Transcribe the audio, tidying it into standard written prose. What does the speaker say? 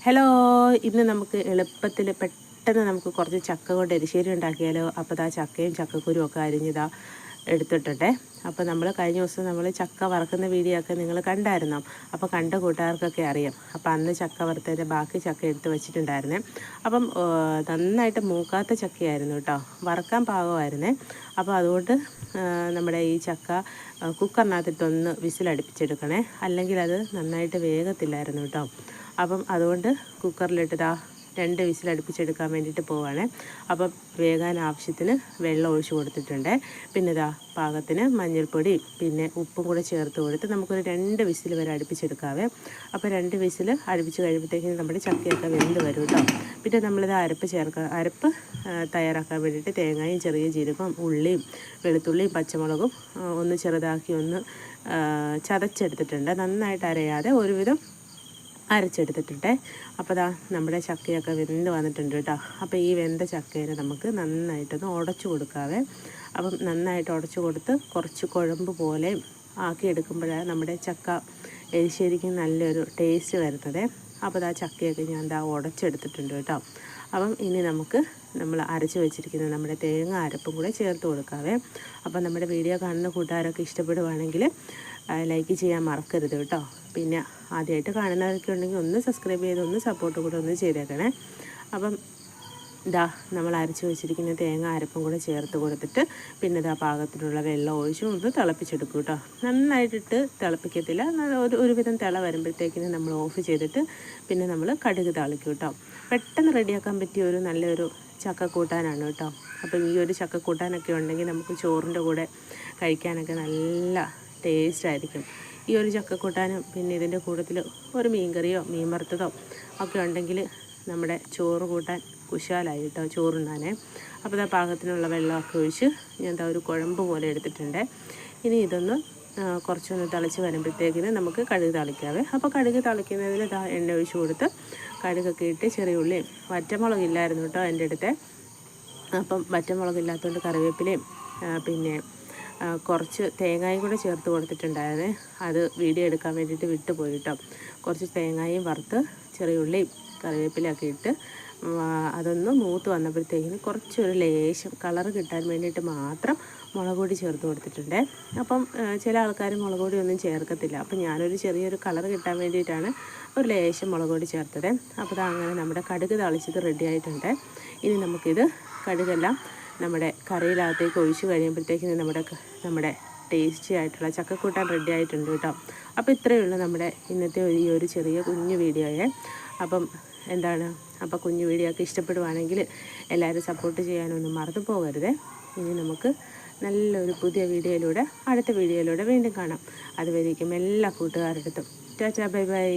Hello, ഇന്ന് നമുക്ക് എളുപ്പത്തിൽ പെട്ടെന്ന് നമുക്ക് കുറച്ച് ചക്ക കൊണ്ട് എരിശ്ശേരി ഉണ്ടാക്കിയാലോ. അപ്പോൾ ആ ചക്കയും ചക്കക്കുരും ഒക്കെ അരിഞ്ഞിതാ എടുത്തിട്ടുണ്ടേ. അപ്പോൾ നമ്മൾ കഴിഞ്ഞ ദിവസം നമ്മൾ ചക്ക വറുക്കുന്ന വീഡിയോ ഒക്കെ നിങ്ങൾ കണ്ടായിരുന്നോ? അപ്പോൾ കണ്ട കൂട്ടുകാർക്കൊക്കെ അറിയാം. അപ്പോൾ അന്ന് ചക്ക വറുത്തതിൻ്റെ ബാക്കി ചക്ക എടുത്ത് വെച്ചിട്ടുണ്ടായിരുന്നേ. അപ്പം നന്നായിട്ട് മൂക്കാത്ത ചക്കയായിരുന്നു കേട്ടോ, വറുക്കാൻ പാകമായിരുന്നേ. അപ്പോൾ അതുകൊണ്ട് നമ്മുടെ ഈ ചക്ക കുക്കറിനകത്തിട്ടൊന്ന് വിസിലടുപ്പിച്ചെടുക്കണേ, അല്ലെങ്കിൽ അത് നന്നായിട്ട് വേഗത്തില്ലായിരുന്നു കേട്ടോ. അപ്പം അതുകൊണ്ട് കുക്കറിലിട്ടതാ 2 വിസിലടുപ്പിച്ചെടുക്കാൻ വേണ്ടിയിട്ട് പോവുകയാണ്. അപ്പം വേകാൻ ആവശ്യത്തിന് വെള്ളം ഒഴിച്ച് കൊടുത്തിട്ടുണ്ട്. പിന്നെ ഇതാ പാകത്തിന് മഞ്ഞൾപ്പൊടി പിന്നെ ഉപ്പും കൂടെ ചേർത്ത് കൊടുത്ത് നമുക്കൊരു 2 വിസിൽ വരെ അടുപ്പിച്ചെടുക്കാവേ. അപ്പോൾ 2 വിസിൽ അടുപ്പിച്ച് കഴിയുമ്പോഴത്തേക്കും നമ്മുടെ ചക്കയൊക്കെ വെന്ത് വരും കേട്ടോ. പിന്നെ നമ്മളിത് അരപ്പ് തയ്യാറാക്കാൻ വേണ്ടിയിട്ട് തേങ്ങയും ചെറിയ ജീരകവും ഉള്ളിയും വെളുത്തുള്ളിയും പച്ചമുളകും ഒന്ന് ചെറുതാക്കി ഒന്ന് ചതച്ചെടുത്തിട്ടുണ്ട്. നന്നായിട്ട് അരയാതെ ഒരുവിധം അരച്ചെടുത്തിട്ടുണ്ട്. അപ്പോൾ ദാ നമ്മുടെ ചക്കയൊക്കെ വെന്ത് വന്നിട്ടുണ്ട് കേട്ടോ. അപ്പോൾ ഈ വെന്ത ചക്കയെ നമുക്ക് നന്നായിട്ടൊന്ന് ഉടച്ചു കൊടുക്കാവേ. അപ്പം നന്നായിട്ട് ഉടച്ചു കൊടുത്ത് കുറച്ച് കുഴമ്പ് പോലെ ആക്കി എടുക്കുമ്പോഴാണ് നമ്മുടെ ചക്ക എരിശ്ശേരിക്കും നല്ലൊരു ടേസ്റ്റ് വരുന്നത്. അപ്പോൾ ആ ചക്കയൊക്കെ ഞാൻ ഉടച്ചെടുത്തിട്ടുണ്ട് കേട്ടോ. അപ്പം ഇനി നമുക്ക് നമ്മൾ അരച്ച് വെച്ചിരിക്കുന്ന നമ്മുടെ തേങ്ങ അരപ്പും കൂടെ ചേർത്ത് കൊടുക്കാവേ. അപ്പം നമ്മുടെ വീഡിയോ കാണുന്ന കൂട്ടുകാരൊക്കെ ഇഷ്ടപ്പെടുവാണെങ്കിൽ ലൈക്ക് ചെയ്യാൻ മറക്കരുത് കേട്ടോ. പിന്നെ ആദ്യമായിട്ട് കാണുന്നവരൊക്കെ ഉണ്ടെങ്കിൽ ഒന്ന് സബ്സ്ക്രൈബ് ചെയ്ത് ഒന്ന് സപ്പോർട്ട് കൂടെ ഒന്ന് ചെയ്തേക്കണേ. അപ്പം ഇതാ നമ്മൾ അരച്ച് വെച്ചിരിക്കുന്ന തേങ്ങ അരപ്പും കൂടെ ചേർത്ത് കൊടുത്തിട്ട് പിന്നെ ഇതാ പാകത്തിനുള്ള വെള്ളം ഒഴിച്ച് ഒന്ന് തിളപ്പിച്ചെടുക്കും കേട്ടോ. നന്നായിട്ടിട്ട് തിളപ്പിക്കത്തില്ല, ഒരുവിധം തിള വരുമ്പോഴത്തേക്കിന് നമ്മൾ ഓഫ് ചെയ്തിട്ട് പിന്നെ നമ്മൾ കടുക് താളിക്കും കേട്ടോ. പെട്ടെന്ന് റെഡിയാക്കാൻ പറ്റിയ ഒരു നല്ലൊരു ചക്കക്കൂട്ടാനാണ് കേട്ടോ. അപ്പം ഈ ഒരു ചക്കക്കൂട്ടാനൊക്കെ ഉണ്ടെങ്കിൽ നമുക്ക് ചോറിൻ്റെ കൂടെ കഴിക്കാനൊക്കെ നല്ല ടേസ്റ്റ് ആയിരിക്കും. ഈ ഒരു ചക്കക്കൂട്ടാനും പിന്നെ ഇതിൻ്റെ കൂട്ടത്തിൽ ഒരു മീൻകറിയോ മീൻ വറുത്തതോ ഒക്കെ ഉണ്ടെങ്കിൽ നമ്മുടെ ചോറ് കൂട്ടാൻ കുശാലായി കേട്ടോ, ചോറുണ്ടാനേ. അപ്പോൾ ഇതാ പാകത്തിനുള്ള വെള്ളമൊക്കെ ഒഴിച്ച് ഞാൻ ഒരു കുഴമ്പ് പോലെ എടുത്തിട്ടുണ്ട്. ഇനി ഇതൊന്ന് കുറച്ചൊന്ന് തിളച്ച് വരുമ്പോഴത്തേക്കിന് നമുക്ക് കടുക് താളിക്കാവേ. അപ്പോൾ കടുക് താളിക്കുന്നതിൽ എണ്ണ ഒഴിച്ച് കൊടുത്ത് കടുകൊക്കെ ഇട്ട് ചെറിയ ഉള്ളിയും വറ്റമുളകില്ലായിരുന്നു കേട്ടോ എൻ്റെ അടുത്ത്. അപ്പം വറ്റമുളകില്ലാത്തതുകൊണ്ട് കറിവേപ്പിലയും പിന്നെ കുറച്ച് തേങ്ങയും കൂടെ ചേർത്ത് കൊടുത്തിട്ടുണ്ടായിരുന്നേ. അത് വീഡിയോ എടുക്കാൻ വേണ്ടിയിട്ട് വിട്ടുപോയി കേട്ടോ. കുറച്ച് തേങ്ങയും വറുത്ത് ചെറിയ ഉള്ളിയും കറിവേപ്പിലയൊക്കെ ഇട്ട് അതൊന്ന് മൂത്ത് വന്നപ്പോഴത്തേക്കിന് കുറച്ചൊരു ലേശം കളറ് കിട്ടാൻ വേണ്ടിയിട്ട് മാത്രം മുളക് പൊടി ചേർത്ത് കൊടുത്തിട്ടുണ്ട്. അപ്പം ചില ആൾക്കാർ മുളക് പൊടി ഒന്നും ചേർക്കത്തില്ല. അപ്പം ഞാനൊരു ചെറിയൊരു കളറ് കിട്ടാൻ വേണ്ടിയിട്ടാണ് ഒരു ലേശം മുളക് പൊടി ചേർത്തത്. അപ്പോൾ അങ്ങനെ നമ്മുടെ കടുക് താളിച്ചത് റെഡി ആയിട്ടുണ്ട്. ഇനി നമുക്കിത് കടുകെല്ലാം നമ്മുടെ കറിയിലകത്തേക്ക് ഒഴിച്ച് കഴിയുമ്പോഴത്തേക്കിന് നമ്മുടെ ടേസ്റ്റി ആയിട്ടുള്ള ചക്കക്കൂട്ടാൻ റെഡി ആയിട്ടുണ്ട് കേട്ടോ. അപ്പോൾ ഇത്രയേ ഉള്ളൂ നമ്മുടെ ഇന്നത്തെ ഈ ഒരു ചെറിയ കുഞ്ഞു വീഡിയോയെ. അപ്പം അപ്പോൾ കുഞ്ഞു വീഡിയോ ഒക്കെ ഇഷ്ടപ്പെടുവാണെങ്കിൽ എല്ലാവരും സപ്പോർട്ട് ചെയ്യാനൊന്നും മറന്നു പോകരുത്. ഇനി നമുക്ക് നല്ലൊരു പുതിയ വീഡിയോയിലൂടെ അടുത്ത വീഡിയോയിലൂടെ വീണ്ടും കാണാം. അതുവരേക്കും എല്ലാ കൂട്ടുകാരുടെ അടുത്തും ടാറ്റാ ബൈ ബൈ.